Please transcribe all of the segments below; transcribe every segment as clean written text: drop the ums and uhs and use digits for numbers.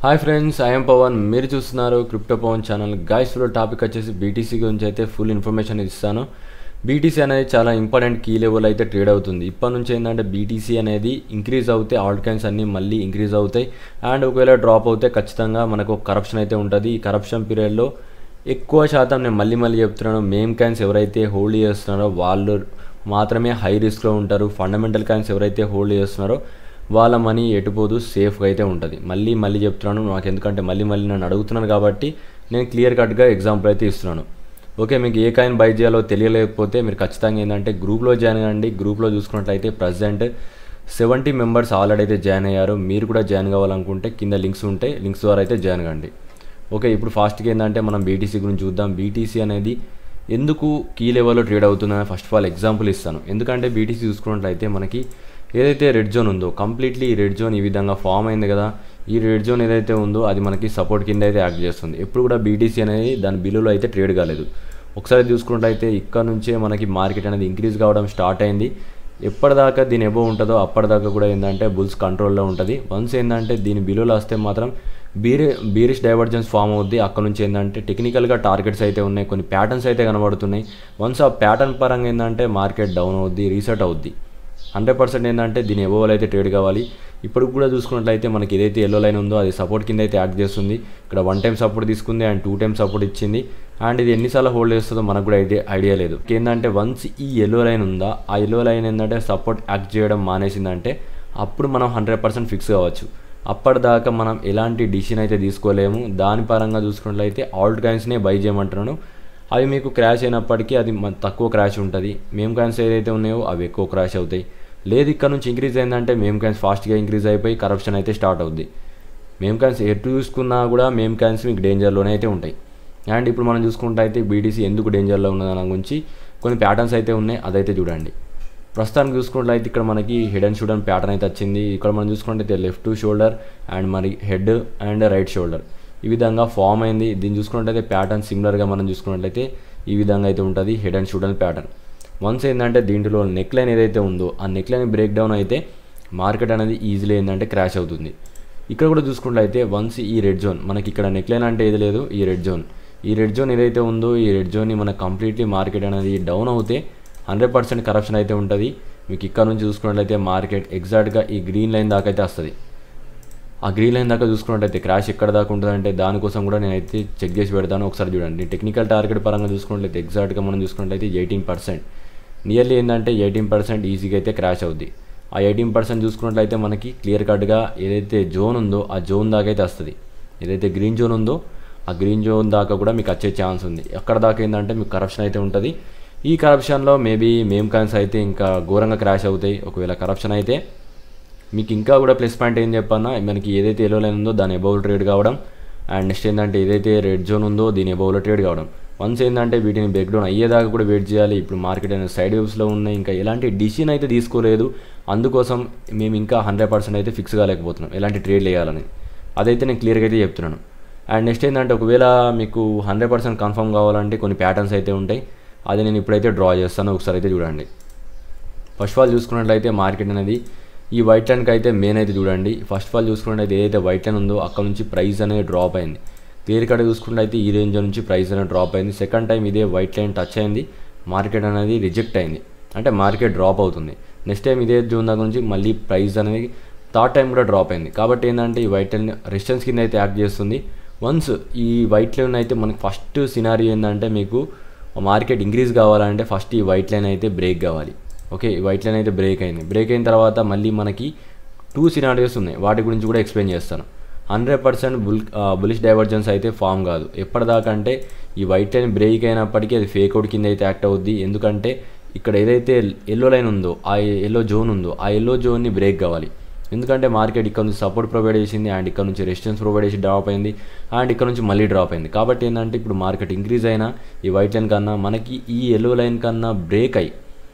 Hi friends, I'm Pavan. మీరు చూస్తున్నారు crypto Pavan channel. Guys topic వచ్చేసి బీటీసీ గురించి అయితే ఫుల్ ఇన్ఫర్మేషన్ ఇస్తాను. బీటీసీ అనేది చాలా ఇంపార్టెంట్ కీ లెవెల్ అయితే ట్రేడ్ అవుతుంది. ఇప్పటి నుంచి ఏంటంటే బీటీసీ అనేది ఇంక్రీజ్ అవుతే ఆల్ట్ కాయిన్స్ అన్నీ మళ్ళీ ఇంక్రీజ్ అవుతాయి. అండ్ ఒకవేళ డ్రాప్ అవుతే ఖచ్చితంగా మనకు కరప్షన్ అయితే ఉంటుంది. ఈ కరప్షన్ పీరియడ్లో ఎక్కువ శాతం నేను మళ్ళీ చెప్తున్నాను, మేమ్ కాయిన్స్ ఎవరైతే హోల్డ్ చేస్తున్నారో వాళ్ళు మాత్రమే హై రిస్క్లో ఉంటారు. ఫండమెంటల్ కాయిన్స్ ఎవరైతే హోల్డ్ చేస్తున్నారో వాళ్ళ మనీ ఎటుపోదు, సేఫ్గా అయితే ఉంటుంది. మళ్ళీ చెప్తున్నాను, నాకు ఎందుకంటే మళ్ళీ నన్ను అడుగుతున్నాను కాబట్టి నేను క్లియర్ కట్గా ఎగ్జాంపుల్ అయితే ఇస్తున్నాను. ఓకే, మీకు ఏ కాయిన్ బై చేయాలో తెలియలేకపోతే మీరు ఖచ్చితంగా ఏంటంటే గ్రూప్లో జాయిన్ అవ్వండి. గ్రూప్లో చూసుకున్నట్లయితే ప్రజెంట్ 70 మెంబర్స్ ఆల్రెడీ అయితే జాయిన్ అయ్యారు. మీరు కూడా జాయిన్ కావాలనుకుంటే కింద లింక్స్ ఉంటాయి, లింక్స్ ద్వారా అయితే జాయిన్ కండి. ఓకే, ఇప్పుడు ఫాస్ట్గా ఏంటంటే మనం బీటీసీ గురించి చూద్దాం. బీటీసీ అనేది ఎందుకు కీ లెవెల్లో ట్రేడ్ అవుతుందని ఫస్ట్ ఆఫ్ ఆల్ ఎగ్జాంపుల్ ఇస్తాను. ఎందుకంటే బీటీసీ చూసుకున్నట్లయితే మనకి ఏదైతే రెడ్ జోన్ ఉందో కంప్లీట్లీ ఈ రెడ్ జోన్ ఈ విధంగా ఫామ్ అయింది కదా. ఈ రెడ్ జోన్ ఏదైతే ఉందో అది మనకి సపోర్ట్ కింద అయితే యాక్ట్ చేస్తుంది. ఎప్పుడు కూడా బీటీసీ అనేది దాని బిలోలో అయితే ట్రేడ్ కాలేదు. ఒకసారి చూసుకున్నట్లయితే ఇక్కడ నుంచే మనకి మార్కెట్ అనేది ఇంక్రీజ్ కావడం స్టార్ట్ అయింది. ఎప్పటిదాకా దీని ఎబో ఉంటుందో అప్పటిదాకా కూడా ఏంటంటే బుల్స్ కంట్రోల్లో ఉంటుంది. వన్స్ ఏంటంటే దీని బిలోలో వస్తే మాత్రం బీరిష్ డైవర్జెన్స్ ఫామ్ అవుద్ది. అక్కడ నుంచి ఏంటంటే టెక్నికల్గా టార్గెట్స్ అయితే ఉన్నాయి, కొన్ని ప్యాటర్న్స్ అయితే కనబడుతున్నాయి. వన్స్ ఆ ప్యాటర్న్ పరంగా ఏంటంటే మార్కెట్ డౌన్ అవుద్ది, రీసెట్ అవుద్ది. 100% ఏంటంటే దీని ఎబోవల్ అయితే ట్రేడ్ కావాలి. ఇప్పుడు కూడా చూసుకున్నట్లయితే మనకి ఏదైతే ఎల్లో లైన్ ఉందో అది సపోర్ట్ కింద అయితే యాక్ట్ చేస్తుంది. ఇక్కడ 1 టైం సపోర్ట్ తీసుకుంది అండ్ 2 టైం సపోర్ట్ ఇచ్చింది. అండ్ ఇది ఎన్నిసార్లు హోల్డ్ చేస్తుందో మనకు కూడా ఐడియా లేదు. ఏంటంటే వన్స్ ఈ ఎల్లో లైన్ ఉందా, ఆ ఎల్లో లైన్ ఏంటంటే సపోర్ట్ యాక్ట్ చేయడం మానేసిందంటే అప్పుడు మనం 100% ఫిక్స్ కావచ్చు. అప్పటిదాకా మనం ఎలాంటి డిసిషన్ అయితే తీసుకోలేము. దాని పరంగా చూసుకున్నట్లయితే ఆల్ట్ కాయిన్స్నే బై చేయమంటున్నాను. అవి మీకు క్రాష్ అయినప్పటికీ అది తక్కువ క్రాష్ ఉంటుంది. మేమ్ కాయిన్స్ ఏదైతే ఉన్నాయో అవి ఎక్కువ క్రాష్ అవుతాయి. లేదు ఇక్కడ నుంచి ఇంక్రీజ్ అయిందంటే మేమ్ కాయిన్స్ ఫాస్ట్గా ఇంక్రీజ్ అయిపోయి కరప్షన్ అయితే స్టార్ట్ అవుద్ది. మేమ్ కాయిన్స్ ఎటు చూసుకున్నా కూడా మేమ్ కాయిన్స్ మీకు డేంజర్లోనే అయితే ఉంటాయి. అండ్ ఇప్పుడు మనం చూసుకుంటే అయితే బీటీసీ ఎందుకు డేంజర్లో ఉన్నదాని గురించి కొన్ని ప్యాటర్న్స్ అయితే ఉన్నాయి, అదైతే చూడండి. ప్రస్తుతానికి చూసుకున్నట్లయితే ఇక్కడ మనకి హెడ్ అండ్ షోల్డర్ ప్యాటర్న్ అయితే వచ్చింది. ఇక్కడ మనం చూసుకున్నట్లయితే లెఫ్ట్ షోల్డర్ అండ్ మరి హెడ్ అండ్ రైట్ షోల్డర్ ఈ విధంగా ఫామ్ అయింది. దీన్ని చూసుకున్నట్లయితే ప్యాటర్న్ సిమిలర్గా మనం చూసుకున్నట్లయితే ఈ విధంగా అయితే ఉంటుంది head and shoulder pattern. Once ఏంటంటే దీంట్లో నెక్ లైన్ ఏదైతే ఉందో ఆ నెక్ లైన్ బ్రేక్ డౌన్ అయితే మార్కెట్ అనేది ఈజీలీ ఏంటంటే క్రాష్ అవుతుంది. ఇక్కడ కూడా చూసుకున్నట్లయితే వన్స్ ఈ రెడ్ జోన్ మనకి ఇక్కడ నెక్ లైన్ అంటే ఏది లేదు, ఈ రెడ్ జోన్ ఏదైతే ఉందో ఈ రెడ్ జోన్ని మనకు కంప్లీట్లీ మార్కెట్ అనేది డౌన్ అవుతే 100% కరప్షన్ అయితే ఉంటుంది. మీకు ఇక్కడ నుంచి చూసుకున్నట్లయితే మార్కెట్ ఎగ్జాక్ట్గా ఈ గ్రీన్ లైన్ దాకా అయితే వస్తుంది. ఆ గ్రీన్ లైన్ దాకా చూసుకున్నట్లయితే క్రాష్ ఎక్కడ దాకా ఉంటుందంటే దానికోసం కూడా నేనైతే చెక్ చేసి పెడతాను. ఒకసారి చూడండి. టెక్నికల్ టార్గెట్ పరంగా చూసుకున్నట్లయితే ఎగ్జాక్ట్గా మనం చూసుకున్నట్లయితే 18%, నియర్లీ ఏంటంటే 18% ఈజీగా అయితే క్రాష్ అవుద్ది. ఆ 18% చూసుకున్నట్లయితే మనకి క్లియర్ కట్గా ఏదైతే జోన్ ఉందో ఆ జోన్ దాకా అయితే వస్తుంది. ఏదైతే గ్రీన్ జోన్ ఉందో ఆ గ్రీన్ జోన్ దాకా కూడా మీకు వచ్చే ఛాన్స్ ఉంది. ఎక్కడ దాకా ఏంటంటే మీకు కరప్షన్ అయితే ఉంటుంది. ఈ కరప్షన్లో మేబీ మేమ్ కాయిన్స్ అయితే ఇంకా ఘోరంగా క్రాష్ అవుతాయి. ఒకవేళ కరప్షన్ అయితే మీకు ఇంకా కూడా ప్లస్ పాయింట్ ఏం చెప్పన్నా, మనకి ఏదైతే ఎల్లో లైన్ ఉందో దాని అబౌవ్ ట్రేడ్ కావడం అండ్ నెక్స్ట్ ఏంటంటే ఏదైతే రెడ్ జోన్ ఉందో దీని అబౌవ్లో ట్రేడ్ కావడం. వన్స్ ఏంటంటే వీటిని బ్రేక్ డౌన్ అయ్యేదాకా కూడా వెయిట్ చేయాలి. ఇప్పుడు మార్కెట్ అనేది సైడ్ వేవ్స్లో ఉన్నాయి, ఇంకా ఎలాంటి డిసిషన్ అయితే తీసుకోలేదు. అందుకోసం మేము ఇంకా 100% అయితే ఫిక్స్ కాలేకపోతున్నాం ఎలాంటి ట్రేడ్ వేయాలని. అదైతే నేను క్లియర్గా అయితే చెప్తున్నాను. అండ్ నెక్స్ట్ ఏంటంటే ఒకవేళ మీకు 100% కన్ఫర్మ్ కావాలంటే కొన్ని ప్యాటర్న్స్ అయితే ఉంటాయి, అది నేను ఇప్పుడైతే డ్రా చేస్తాను. ఒకసారి అయితే చూడండి. ఫస్ట్ ఆఫ్ ఆల్ చూసుకున్నట్లయితే మార్కెట్ అనేది ఈ వైట్ లైన్కి అయితే మెయిన్ అయితే చూడండి. ఫస్ట్ ఆఫ్ ఆల్ చూసుకున్నట్లయితే ఏదైతే వైట్ లైన్ ఉందో అక్కడ నుంచి ప్రైస్ అనేది డ్రాప్ అయింది. క్లియర్ కట్ చూసుకున్నట్లయితే ఈ రేంజ్ నుంచి ప్రైస్ అనేది డ్రాప్ అయింది. సెకండ్ టైం ఇదే వైట్ లైన్ టచ్ అయింది, మార్కెట్ అనేది రిజెక్ట్ అయింది, అంటే మార్కెట్ డ్రాప్ అవుతుంది. నెక్స్ట్ టైం ఇదే జోన్ దగ్గర నుంచి మళ్ళీ ప్రైస్ అనేది థర్డ్ టైం కూడా డ్రాప్ అయింది. కాబట్టి ఏంటంటే ఈ వైట్ లైన్ రెసిస్టెన్స్ కింద అయితే యాక్ట్ చేస్తుంది. వన్స్ ఈ వైట్ లైన్ అయితే మనకి ఫస్ట్ సినారీ ఏంటంటే మీకు మార్కెట్ ఇంక్రీజ్ కావాలంటే ఫస్ట్ ఈ వైట్ లైన్ అయితే బ్రేక్ కావాలి. ఓకే, ఈ వైట్ లైన్ అయితే బ్రేక్ అయింది. బ్రేక్ అయిన తర్వాత మళ్ళీ మనకి 2 సినారియోస్ ఉన్నాయి, వాటి గురించి కూడా ఎక్స్ప్లెయిన్ చేస్తాను. 100% బులిష్ డైవర్జెన్స్ అయితే ఫామ్ కాదు. ఎప్పటిదాకా అంటే ఈ వైట్ లైన్ బ్రేక్ అయినప్పటికీ అది ఫేక్ అవుట్ కింద అయితే యాక్ట్ అవుద్ది. ఎందుకంటే ఇక్కడ ఏదైతే ఎల్లో లైన్ ఉందో ఆ ఎల్లో జోన్ ఉందో ఆ ఎల్లో జోన్ని బ్రేక్ కావాలి. ఎందుకంటే మార్కెట్ ఇక్కడ నుంచి సపోర్ట్ ప్రొవైడ్ చేసింది అండ్ ఇక్కడ నుంచి రెసిస్టెన్స్ ప్రొవైడ్ చేసి డ్రాప్ అయింది అండ్ ఇక్కడ నుంచి మళ్ళీ డ్రాప్ అయింది. కాబట్టి ఏంటంటే ఇప్పుడు మార్కెట్ ఇంక్రీజ్ అయినా ఈ వైట్ లైన్ కన్నా మనకి ఈ ఎల్లో లైన్ కన్నా బ్రేక్ అయ్యి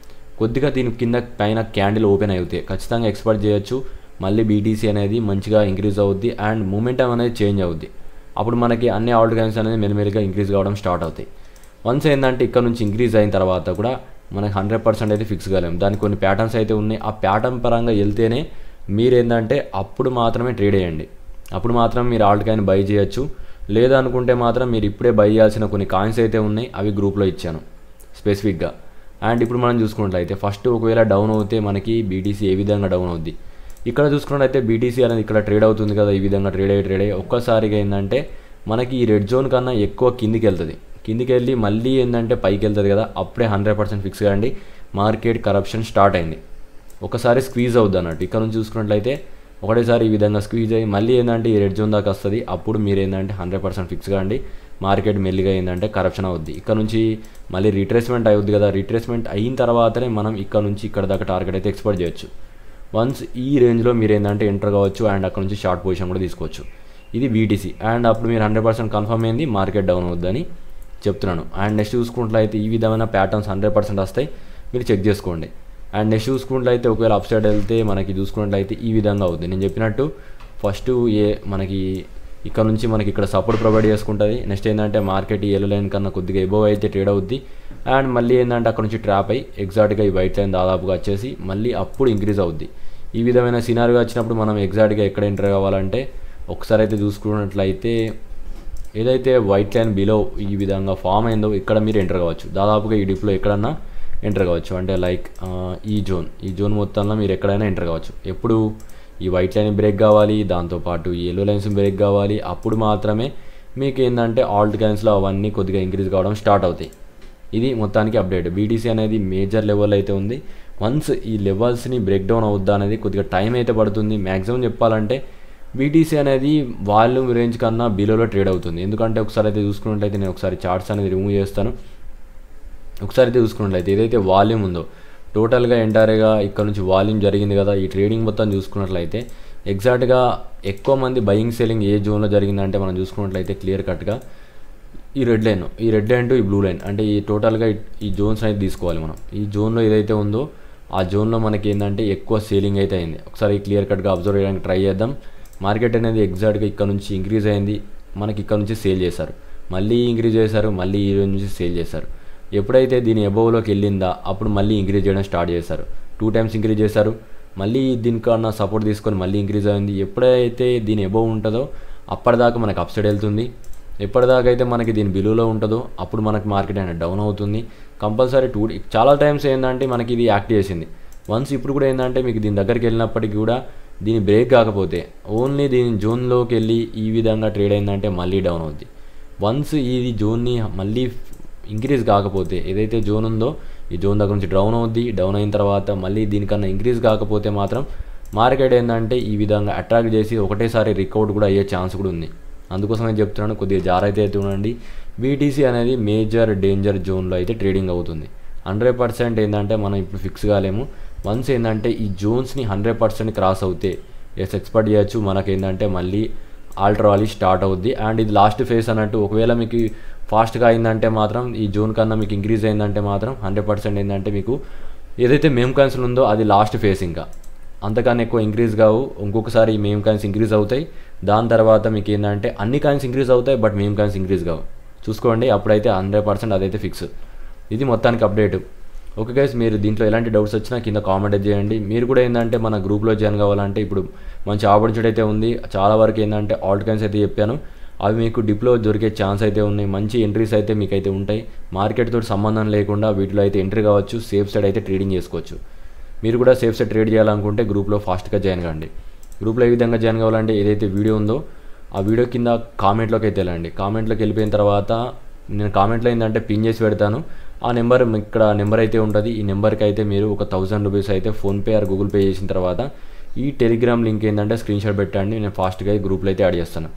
కొద్దిగా దీని కింద పైన క్యాండిల్ ఓపెన్ అవుతాయి ఖచ్చితంగా ఎక్స్పెక్ట్ చేయొచ్చు. మళ్ళీ బీటీసీ అనేది మంచిగా ఇంక్రీజ్ అవుద్ది అండ్ మూమెంటం అనేది చేంజ్ అవుద్ది. అప్పుడు మనకి అన్ని ఆల్ట్ కాయిన్స్ అనేది మెల్లిమెల్లిగా ఇంక్రీజ్ కావడం స్టార్ట్ అవుతాయి. వన్స్ ఏంటంటే ఇక్కడ నుంచి ఇంక్రీజ్ అయిన తర్వాత కూడా మనకి 100% అయితే ఫిక్స్ కాలేము. దానికి కొన్ని ప్యాటర్న్స్ అయితే ఉన్నాయి. ఆ ప్యాటర్న్ పరంగా వెళ్తేనే మీరేంటంటే అప్పుడు మాత్రమే ట్రేడ్ చేయండి. అప్పుడు మాత్రం మీరు ఆల్ట్ కాయిన్ బై చేయొచ్చు. లేదా అనుకుంటే మాత్రం మీరు ఇప్పుడే బై చేయాల్సిన కొన్ని కాయిన్స్ అయితే ఉన్నాయి, అవి గ్రూప్లో ఇచ్చాను స్పెసిఫిక్గా. అండ్ ఇప్పుడు మనం చూసుకున్నట్లయితే ఫస్ట్ ఒకవేళ డౌన్ అవుతే మనకి బీటీసీ ఏ విధంగా డౌన్ అవుద్ది. ఇక్కడ చూసుకున్నట్లయితే బీటీసీ అనేది ఇక్కడ ట్రేడ్ అవుతుంది కదా, ఈ విధంగా ట్రేడ్ అయ్యి ఒక్కసారిగా ఏంటంటే మనకి ఈ రెడ్ జోన్ కన్నా ఎక్కువ కిందికి వెళ్తుంది. కిందికి వెళ్ళి మళ్ళీ ఏంటంటే పైకి వెళ్తుంది కదా, అప్పుడే 100% ఫిక్స్ కాండి మార్కెట్ కరప్షన్ స్టార్ట్ అయింది. ఒకసారి స్క్వీజ్ అవుద్ది అన్నట్టు. ఇక్కడ నుంచి చూసుకున్నట్లయితే ఒకటేసారి ఈ విధంగా స్క్వీజ్ అయ్యి మళ్ళీ ఏంటంటే ఈ రెడ్ జోన్ దాకా వస్తుంది. అప్పుడు మీరు ఏంటంటే 100% ఫిక్స్ కాండి మార్కెట్ మెల్లిగా ఏంటంటే కరప్షన్ అవుద్ది. ఇక్కడ నుంచి మళ్ళీ రిట్రేస్మెంట్ అవుద్ది కదా, రిట్రేస్మెంట్ అయిన తర్వాతనే మనం ఇక్కడ నుంచి ఇక్కడ దాకా టార్గెట్ అయితే ఎక్స్పెక్ట్ చేయొచ్చు. వన్స్ ఈ రేంజ్లో మీరు ఏంటంటే ఎంటర్ కావచ్చు అండ్ అక్కడ నుంచి షార్ట్ పొజిషన్ కూడా తీసుకోవచ్చు. ఇది బీటీసీ. అండ్ అప్పుడు మీరు 100% కన్ఫర్మ్ అయింది మార్కెట్ డౌన్ అవుద్దని చెప్తున్నాను. అండ్ నెక్స్ట్ చూసుకున్నట్లయితే ఈ విధమైన ప్యాటర్న్స్ 100% వస్తాయి, మీరు చెక్ చేసుకోండి. అండ్ నెక్స్ట్ చూసుకున్నట్లయితే ఒకవేళ అప్ సైడ్ వెళ్తే మనకి చూసుకున్నట్లయితే ఈ విధంగా అవుతుంది. నేను చెప్పినట్టు ఫస్ట్ మనకి ఇక్కడ నుంచి మనకి ఇక్కడ సపోర్ట్ ప్రొవైడ్ చేసుకుంటుంది. నెక్స్ట్ ఏంటంటే మార్కెట్ ఈ ఎల్లో లైన్ కన్నా కొద్దిగా ఎబోవ్ అయితే ట్రేడ్ అవుద్ది. అండ్ మళ్ళీ ఏంటంటే అక్కడ నుంచి ట్రాప్ అయ్యి ఎగ్జాక్ట్గా ఈ వైట్ లైన్ దాదాపుగా వచ్చేసి మళ్ళీ అప్పుడు ఇంక్రీజ్ అవుద్ది. ఈ విధమైన సినారీగా వచ్చినప్పుడు మనం ఎగ్జాక్ట్గా ఎక్కడ ఎంటర్ కావాలంటే ఒకసారి అయితే చూసుకున్నట్లయితే ఏదైతే వైట్ లైన్ బిలో ఈ విధంగా ఫామ్ అయిందో ఇక్కడ మీరు ఎంటర్ కావచ్చు. దాదాపుగా ఈ డిప్లో ఎక్కడన్నా ఎంటర్ కావచ్చు. అంటే లైక్ ఈ జోన్ మొత్తంలో మీరు ఎక్కడైనా ఎంటర్ కావచ్చు. ఎప్పుడు ఈ వైట్ లైన్ బ్రేక్ కావాలి, దాంతోపాటు ఈ ఎల్లో లైన్స్ బ్రేక్ కావాలి, అప్పుడు మాత్రమే మీకు ఏంటంటే ఆల్ట్ కాయిన్స్లో అవన్నీ కొద్దిగా ఇంక్రీజ్ కావడం స్టార్ట్ అవుతాయి. ఇది మొత్తానికి అప్డేట్. బీటీసీ అనేది మేజర్ లెవెల్ అయితే ఉంది. వన్స్ ఈ లెవెల్స్ని బ్రేక్ డౌన్ అవుద్దా అనేది కొద్దిగా టైం అయితే పడుతుంది. మ్యాక్సిమం చెప్పాలంటే బీటీసీ అనేది వాల్యూమ్ రేంజ్ కన్నా బిలోలో ట్రేడ్ అవుతుంది. ఎందుకంటే ఒకసారి అయితే చూసుకున్నట్లయితే నేను ఒకసారి చార్ట్స్ అనేది రిమూవ్ చేస్తాను. ఒకసారి అయితే చూసుకున్నట్లయితే ఏదైతే వాల్యూమ్ ఉందో టోటల్గా ఎంటైర్గా ఇక్కడ నుంచి వాల్యూమ్ జరిగింది కదా, ఈ ట్రేడింగ్ మొత్తం చూసుకున్నట్లయితే ఎగ్జాక్ట్గా ఎక్కువ మంది బయింగ్ సెల్లింగ్ ఏ జోన్లో జరిగిందంటే మనం చూసుకున్నట్లయితే క్లియర్ కట్గా ఈ రెడ్ లైన్ టు ఈ బ్లూ లైన్, అంటే ఈ టోటల్గా ఈ జోన్స్ అనేది తీసుకోవాలి మనం. ఈ జోన్లో ఏదైతే ఉందో ఆ జోన్లో మనకి ఏంటంటే ఎక్కువ సేలింగ్ అయితే అయింది. ఒకసారి క్లియర్ కట్గా అబ్జర్వ్ చేయడానికి ట్రై చేద్దాం. మార్కెట్ అనేది ఎగ్జాక్ట్గా ఇక్కడ నుంచి ఇంక్రీజ్ అయింది, మనకి ఇక్కడ నుంచి సేల్ చేశారు, మళ్ళీ ఇంక్రీజ్ చేశారు, మళ్ళీ ఈ రోజు నుంచి సేల్ చేశారు. ఎప్పుడైతే దీని అబోవ్లోకి వెళ్ళిందా అప్పుడు మళ్ళీ ఇంక్రీజ్ చేయడం స్టార్ట్ చేశారు. 2 times ఇంక్రీజ్ చేశారు, మళ్ళీ దీనికన్నా సపోర్ట్ తీసుకొని మళ్ళీ ఇంక్రీజ్ అయింది. ఎప్పుడైతే దీని అబోవ్ ఉంటుందో అప్పటిదాకా మనకు అప్ సైడ్ వెళ్తుంది. ఎప్పటిదాకా అయితే మనకి దీని బిలోలో ఉంటుందో అప్పుడు మనకి మార్కెట్ అనేది డౌన్ అవుతుంది. కంపల్సరీ చాలా టైమ్స్ ఏంటంటే మనకి ఇది యాక్ట్ చేసింది. వన్స్ ఇప్పుడు కూడా ఏంటంటే మీకు దీని దగ్గరికి వెళ్ళినప్పటికీ కూడా దీని బ్రేక్ కాకపోతే ఓన్లీ దీని జోన్లోకి వెళ్ళి ఈ విధంగా ట్రేడ్ అయిందంటే మళ్ళీ డౌన్ అవుద్ది. వన్స్ ఈ జోన్ని మళ్ళీ ఇంక్రీజ్ కాకపోతే ఏదైతే జోన్ ఉందో ఈ జోన్ దగ్గర నుంచి డౌన్ అవుద్ది. డౌన్ అయిన తర్వాత మళ్ళీ దీనికన్నా ఇంక్రీజ్ కాకపోతే మాత్రం మార్కెట్ ఏంటంటే ఈ విధంగా అట్రాక్ట్ చేసి ఒకటేసారి రికవర్ కూడా అయ్యే ఛాన్స్ కూడా ఉంది. అందుకోసమే చెప్తున్నాను, కొద్దిగా జాగ్రత్త అయితే ఉండండి. బీటీసీ అనేది మేజర్ డేంజర్ జోన్లో అయితే ట్రేడింగ్ అవుతుంది. 100% ఏంటంటే మనం ఇప్పుడు ఫిక్స్ కాలేము. వన్స్ ఏంటంటే ఈ జోన్స్ని 100% క్రాస్ అవుతే ఎక్స్పెక్ట్ చేయొచ్చు మనకి ఏంటంటే మళ్ళీ ఆల్టర్ ర్యాలీ స్టార్ట్ అవుద్ది. అండ్ ఇది లాస్ట్ ఫేజ్ అన్నట్టు. ఒకవేళ మీకు ఫాస్ట్గా అయిందంటే మాత్రం ఈ జోన్ కన్నా మీకు ఇంక్రీజ్ అయిందంటే మాత్రం 100% ఏంటంటే మీకు ఏదైతే మేమ్ కాయిన్స్ ఉందో అది లాస్ట్ ఫేజ్. ఇంకా అంతకన్నా ఎక్కువ ఇంక్రీజ్ కావు. ఇంకొకసారి ఈ మేమ్ కాయిన్స్ ఇంక్రీజ్ అవుతాయి. దాని తర్వాత మీకు ఏంటంటే అన్ని కాయిన్స్ ఇంక్రీజ్ అవుతాయి, బట్ మేమ్ కాయిన్స్ ఇంక్రీజ్ కావు. చూసుకోండి, అప్పుడైతే 100% అదైతే ఫిక్స్. ఇది మొత్తానికి అప్డేట్. ఓకే గైస్, మీరు దీంట్లో ఎలాంటి డౌట్స్ వచ్చినా కింద కామెంట్ చేయండి. మీరు కూడా ఏంటంటే మన గ్రూప్లో జాయిన్ కావాలంటే ఇప్పుడు మంచి ఆపర్చునిటీ అయితే ఉంది. చాలా వరకు ఏంటంటే ఆల్ట్ కాయిన్స్ అయితే చెప్పాను, అవి మీకు డిప్లో దొరికే ఛాన్స్ అయితే ఉన్నాయి. మంచి ఎంట్రీస్ అయితే మీకు అయితే ఉంటాయి. మార్కెట్ తోటి సంబంధం లేకుండా వీటిలో అయితే ఎంట్రీ కావచ్చు. సేఫ్ సైడ్ అయితే ట్రేడింగ్ చేసుకోవచ్చు. మీరు కూడా సేఫ్ సైడ్ ట్రేడ్ చేయాలనుకుంటే గ్రూప్లో ఫాస్ట్గా జాయిన్ కాండి. గ్రూప్లో ఏ విధంగా జాయిన్ కావాలంటే ఏదైతే వీడియో ఉందో ఆ వీడియో కింద కామెంట్లోకి అయితే వెళ్ళండి. కామెంట్లోకి వెళ్ళిపోయిన తర్వాత నేను కామెంట్లో ఏంటంటే పిన్ చేసి పెడతాను. ఆ నెంబర్ ఇక్కడ నెంబర్ అయితే ఉంటుంది. ఈ నెంబర్కి అయితే మీరు ఒక 1000 రూపీస్ అయితే ఫోన్పే ఆర్ గూగుల్ పే చేసిన తర్వాత ఈ టెలిగ్రామ్ లింక్ ఏంటంటే స్క్రీన్ షాట్ పెట్టండి. నేను ఫాస్ట్గా గ్రూప్లో అయితే యాడ్ చేస్తాను.